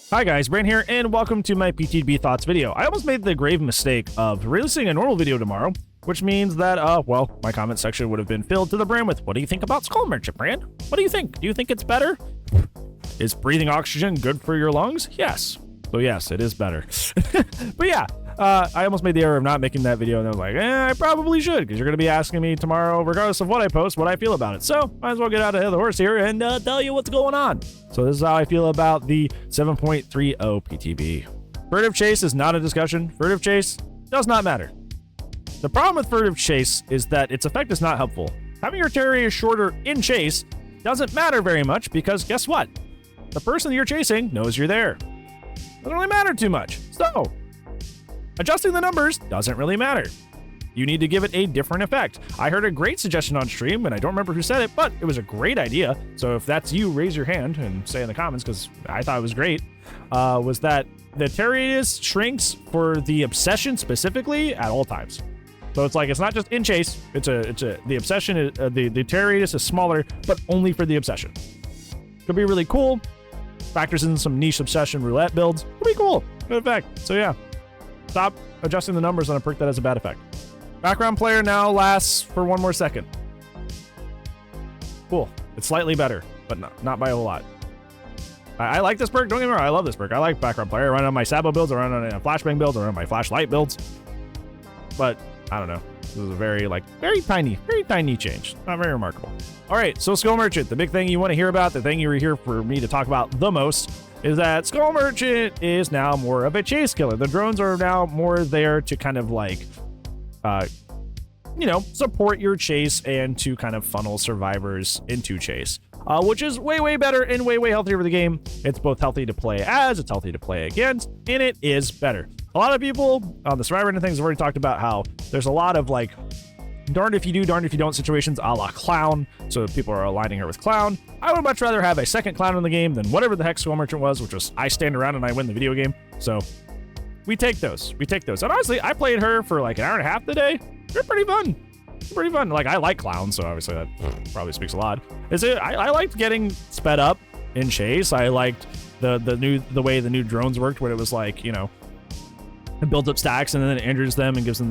Hi guys, Brand here, and welcome to my PTB Thoughts video. I almost made the grave mistake of releasing a normal video tomorrow, which means that, well, my comment section would have been filled to the brim with, what do you think about Skull Merchant, Brand? What do you think? Do you think it's better? Is breathing oxygen good for your lungs? Yes. So yes, it is better. But yeah, I almost made the error of not making that video, and I was like, I probably should, because you're going to be asking me tomorrow, regardless of what I post, what I feel about it. So might as well get out ahead of the horse here and tell you what's going on. So this is how I feel about the 7.30 PTB. Furtive Chase is not a discussion. Furtive Chase does not matter. The problem with Furtive Chase is that its effect is not helpful. Having your terraria shorter in Chase doesn't matter very much, because guess what? The person you're chasing knows you're there. Doesn't really matter too much. So adjusting the numbers doesn't really matter. You need to give it a different effect. I heard a great suggestion on stream, and I don't remember who said it, but it was a great idea. So if that's you, raise your hand and say in the comments, because I thought it was great, was that the Terrarius shrinks for the Obsession specifically at all times. So it's like, it's not just in Chase, the Obsession, the Terrarius is smaller, but only for the Obsession. Could be really cool. Factors in some niche Obsession roulette builds. Could be cool. Good effect. So yeah, stop adjusting the numbers on a perk that has a bad effect. Background player now lasts for 1 more second. Cool. It's slightly better, but not by a whole lot. I like this perk. Don't get me wrong. I love this perk. I like background player. I run on my Sabo builds. I run on a flashbang builds. I run on my flashlight builds. But I don't know. This is a very tiny change. Not very remarkable. All right. So Skull Merchant, the big thing you want to hear about, the thing you were here for me to talk about the most, is that Skull Merchant is now more of a chase killer. The drones are now more there to kind of like, support your chase and to kind of funnel survivors into chase, which is way better and way healthier for the game. It's both healthy to play as, it's healthy to play against, and it is better. A lot of people on the survivor and things have already talked about how there's a lot of like darned if you do, darned if you don't situations a la Clown. So people are aligning her with Clown. I would much rather have a second Clown in the game than whatever the heck Skull Merchant was, which was I stand around and I win the video game. So we take those. And honestly, I played her for like an hour and a half today. They're pretty fun. Like, I like Clown, so obviously that probably speaks a lot. I liked getting sped up in Chase. I liked the way the new drones worked, when it was like, it builds up stacks and then it injures them and gives them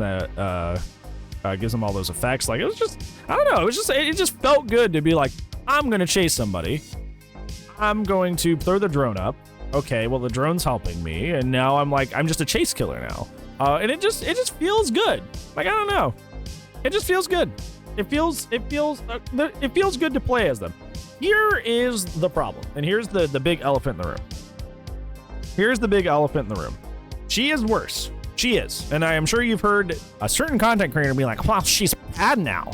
gives them all those effects. Like, it was just, I don't know. It just felt good to be like, I'm gonna chase somebody. I'm going to throw the drone up. Okay, well, the drone's helping me, and now I'm just a chase killer now. And it just feels good. Like, I don't know. It just feels good. It feels good to play as them. Here is the problem, and here's the big elephant in the room. Here's the big elephant in the room. She is worse. She is, and I am sure you've heard a certain content creator be like, "Wow, she's bad now."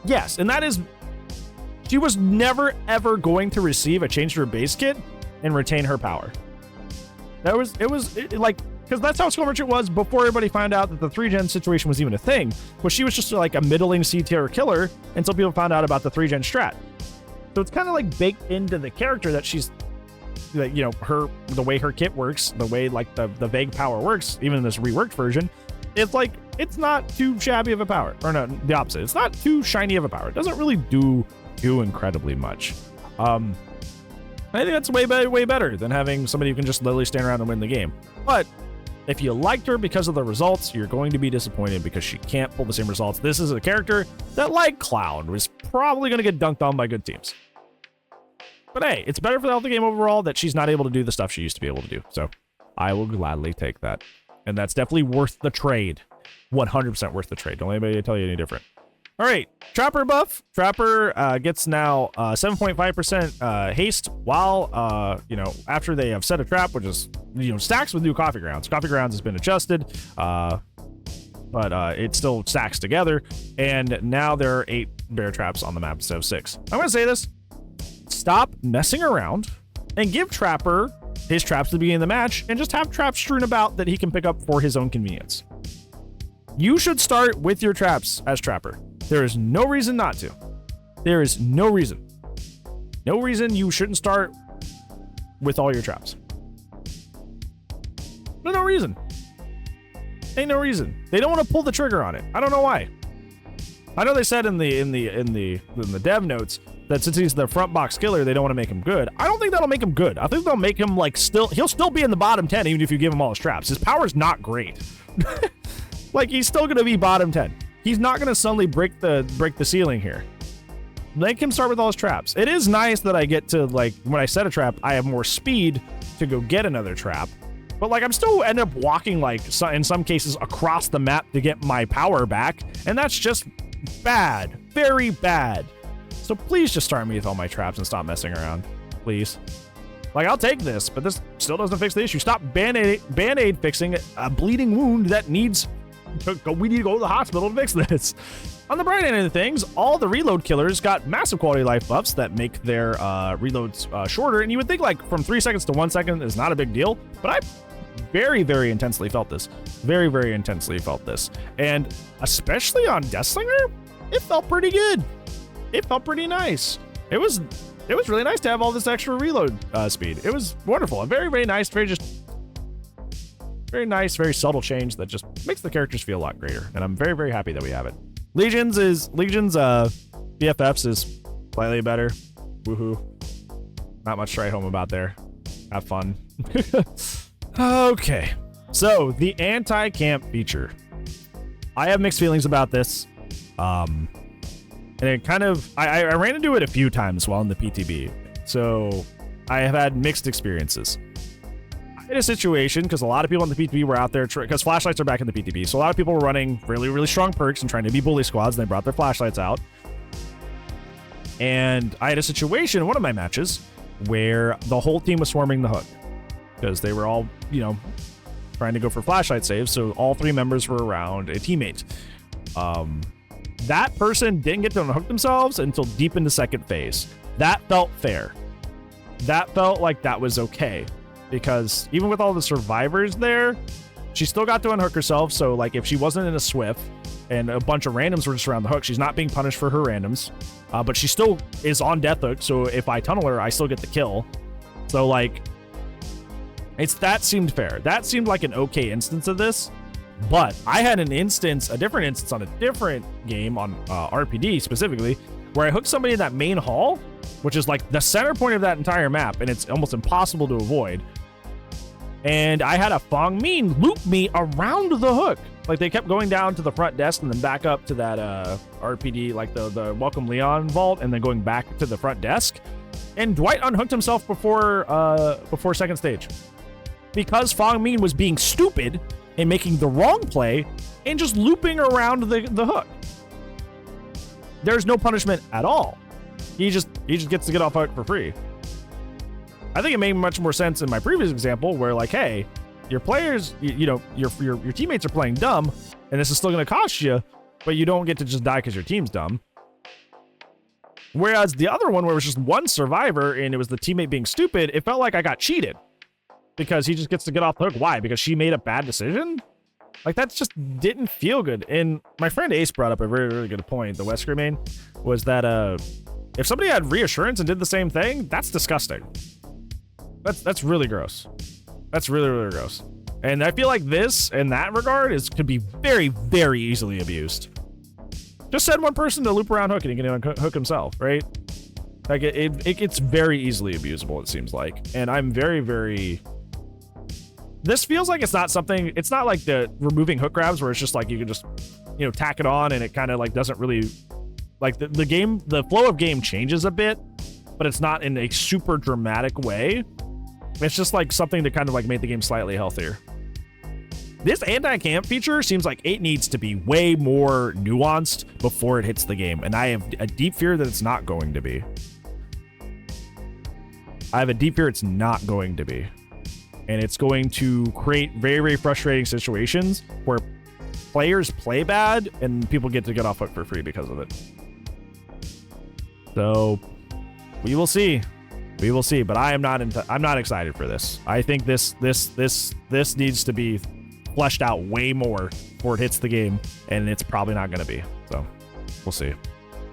Yes, and that is, she was never ever going to receive a change to her base kit and retain her power. Because that's how Skull Merchant was before everybody found out that the 3-gen situation was even a thing. Well, she was just like a middling C-tier killer until people found out about the 3-gen strat. So it's kind of like baked into the character that she's, the way her kit works, the way like the vague power works, even in this reworked version, it's like, it's not too shabby of a power. Or no, the opposite. It's not too shiny of a power. It doesn't really do too incredibly much. I think that's way better than having somebody who can just literally stand around and win the game. But if you liked her because of the results, you're going to be disappointed because she can't pull the same results. This is a character that, like Clown, was probably going to get dunked on by good teams. But hey, it's better for the health of the game overall that she's not able to do the stuff she used to be able to do. So I will gladly take that. And that's definitely worth the trade. 100% worth the trade. Don't let anybody tell you any different. All right, Trapper buff. Trapper gets now 7.5% haste while, after they have set a trap, which is, stacks with new coffee grounds. Coffee grounds has been adjusted, but it still stacks together. And now there are 8 bear traps on the map instead of 6. I'm going to say this. Stop messing around and give Trapper his traps to the beginning of the match and just have traps strewn about that he can pick up for his own convenience. You should start with your traps as Trapper. There is no reason not to. There is no reason. No reason you shouldn't start with all your traps. No reason. Ain't no reason. They don't want to pull the trigger on it. I don't know why. I know they said in the dev notes that since he's the front box killer, they don't want to make him good. I don't think that'll make him good. I think they'll make him like he'll still be in the bottom 10 even if you give him all his traps. His power's not great. Like, he's still going to be bottom 10. He's not going to suddenly break the ceiling here. Make him start with all his traps. It is nice that I get to, like, when I set a trap, I have more speed to go get another trap. But, like, I'm still end up walking, like, in some cases across the map to get my power back. And that's just bad. Very bad. So please just start me with all my traps and stop messing around. Please. Like, I'll take this, but this still doesn't fix the issue. Stop Band-Aid fixing a bleeding wound that needs to go. We need to go to the hospital to fix this. On the bright end of things, all the reload killers got massive quality life buffs that make their reloads shorter. And you would think, like, from 3 seconds to 1 second is not a big deal, but I very, very intensely felt this. Very, very intensely felt this. And especially on Deathslinger, it felt pretty good. It felt pretty nice. It was really nice to have all this extra reload speed. It was wonderful. A very, very nice, very nice, very subtle change that just makes the characters feel a lot greater. And I'm very, very happy that we have it. Legion's BFFs is slightly better. Woohoo. Not much to write home about there. Have fun. Okay. So the anti-camp feature. I have mixed feelings about this. And it kind of, I ran into it a few times while in the PTB. So I have had mixed experiences. I had a situation because a lot of people in the PTB were out there because flashlights are back in the PTB. So a lot of people were running really, really strong perks and trying to be bully squads. And they brought their flashlights out. And I had a situation in one of my matches where the whole team was swarming the hook because they were all, you know, trying to go for flashlight saves. So all 3 members were around a teammate. That person didn't get to unhook themselves until deep into second phase. That felt fair. That felt like that was okay. Because even with all the survivors there, she still got to unhook herself. So, like, if she wasn't in a swift and a bunch of randoms were just around the hook, she's not being punished for her randoms. But she still is on death hook. So if I tunnel her, I still get the kill. So, like, that seemed fair. That seemed like an okay instance of this. But I had a different instance on a different game on RPD specifically, where I hooked somebody in that main hall, which is like the center point of that entire map, and it's almost impossible to avoid. And I had a Fong Min loop me around the hook. Like, they kept going down to the front desk and then back up to that RPD, like the Welcome Leon vault, and then going back to the front desk. And Dwight unhooked himself before second stage. Because Fong Min was being stupid and making the wrong play and just looping around the hook. There's no punishment at all. He just gets to get off hook for free. I think it made much more sense in my previous example where, like, hey, your players, you know, your teammates are playing dumb and this is still going to cost you, but you don't get to just die because your team's dumb. Whereas the other one where it was just one survivor and it was the teammate being stupid, it felt like I got cheated. Because he just gets to get off the hook. Why? Because she made a bad decision? Like, that just didn't feel good. And my friend Ace brought up a very, really good point. The Wesker main was that if somebody had reassurance and did the same thing, that's disgusting. That's really gross. That's really, really gross. And I feel like this, in that regard, could be very, very easily abused. Just send one person to loop around hook and he can unhook himself, right? Like, it gets very easily abusable, it seems like. And I'm very, very... This feels like it's not like the removing hook grabs where it's just like you can just, you know, tack it on and it kind of like doesn't really, like the flow of game changes a bit, but it's not in a super dramatic way. It's just like something that kind of like made the game slightly healthier. This anti-camp feature seems like it needs to be way more nuanced before it hits the game. And I have a deep fear that it's not going to be. I have a deep fear it's not going to be. And it's going to create very, very frustrating situations where players play bad and people get to get off hook for free because of it. So we will see. We will see. But I'm not excited for this. I think this needs to be fleshed out way more before it hits the game, and it's probably not going to be. So we'll see.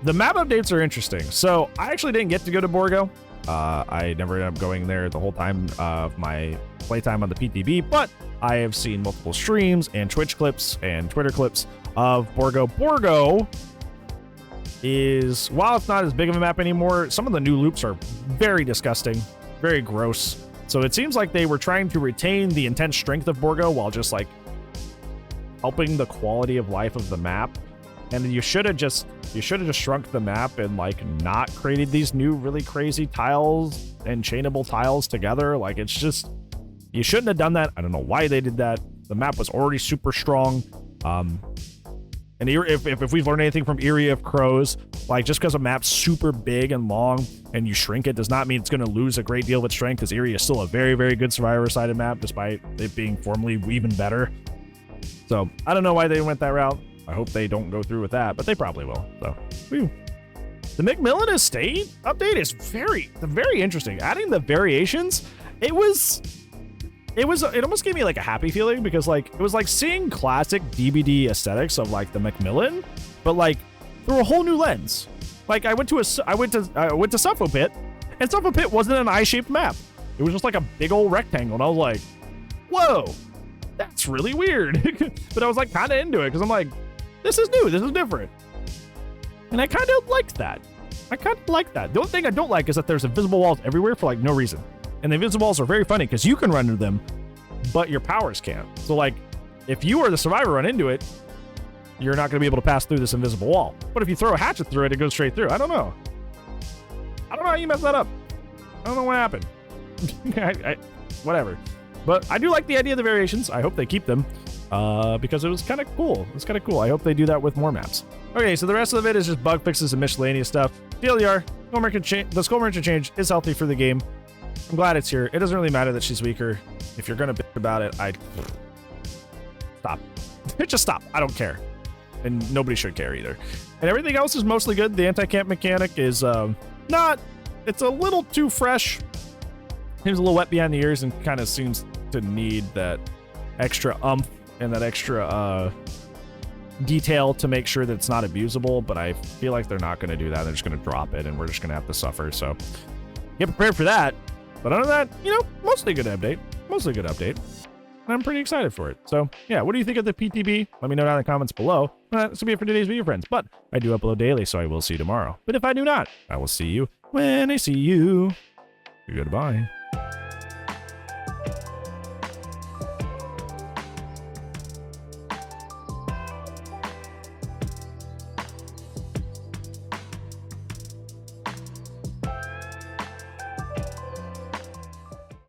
The map updates are interesting. So I actually didn't get to go to Borgo. I never ended up going there the whole time of my playtime on the PTB, but I have seen multiple streams and Twitch clips and Twitter clips of Borgo. Borgo is, while it's not as big of a map anymore, some of the new loops are very disgusting, very gross. So it seems like they were trying to retain the intense strength of Borgo while just like helping the quality of life of the map. And you should have just shrunk the map and like not created these new really crazy tiles and chainable tiles together. Like, it's just, you shouldn't have done that. I don't know why they did that. The map was already super strong. And if we've learned anything from Eerie of Crows, like, just because a map's super big and long and you shrink it does not mean it's going to lose a great deal of its strength, because Eerie is still a very, very good survivor-sided map, despite it being formally even better. So I don't know why they went that route. I hope they don't go through with that, but they probably will. So, whew. The McMillan Estate update is very interesting. Adding the variations, it almost gave me like a happy feeling, because like it was like seeing classic DBD aesthetics of like the Macmillan, but like through a whole new lens. Like I went to Suffo Pit, and Suffo Pit wasn't an eye-shaped map. It was just like a big old rectangle, and I was like, whoa, that's really weird. But I was like kind of into it, because I'm like, this is new, this is different. And I kind of liked that. The only thing I don't like is that there's invisible walls everywhere for like no reason. And the invisible walls are very funny because you can run into them, but your powers can't. So like, if you or the survivor run into it, you're not going to be able to pass through this invisible wall. But if you throw a hatchet through it, it goes straight through. I don't know how you messed that up. I don't know what happened. Whatever. But I do like the idea of the variations. I hope they keep them, because it was kind of cool. I hope they do that with more maps. Okay, so the rest of it is just bug fixes and miscellaneous stuff. TLDR, the skull merchant change is healthy for the game. I'm glad it's here. It doesn't really matter that she's weaker. If you're gonna bitch about it, stop. Just stop. I don't care. And nobody should care either. And everything else is mostly good. The anti-camp mechanic is it's a little too fresh. Seems a little wet behind the ears and kind of seems to need that extra umph and that extra detail to make sure that it's not abusable, but I feel like they're not going to do that. They're just going to drop it and we're just going to have to suffer. So get prepared for that. But other than that, mostly a good update. And I'm pretty excited for it. So yeah, what do you think of the PTB? Let me know down in the comments below. This will be it for today's video, friends. But I do upload daily, so I will see you tomorrow. But if I do not, I will see you when I see you. Goodbye.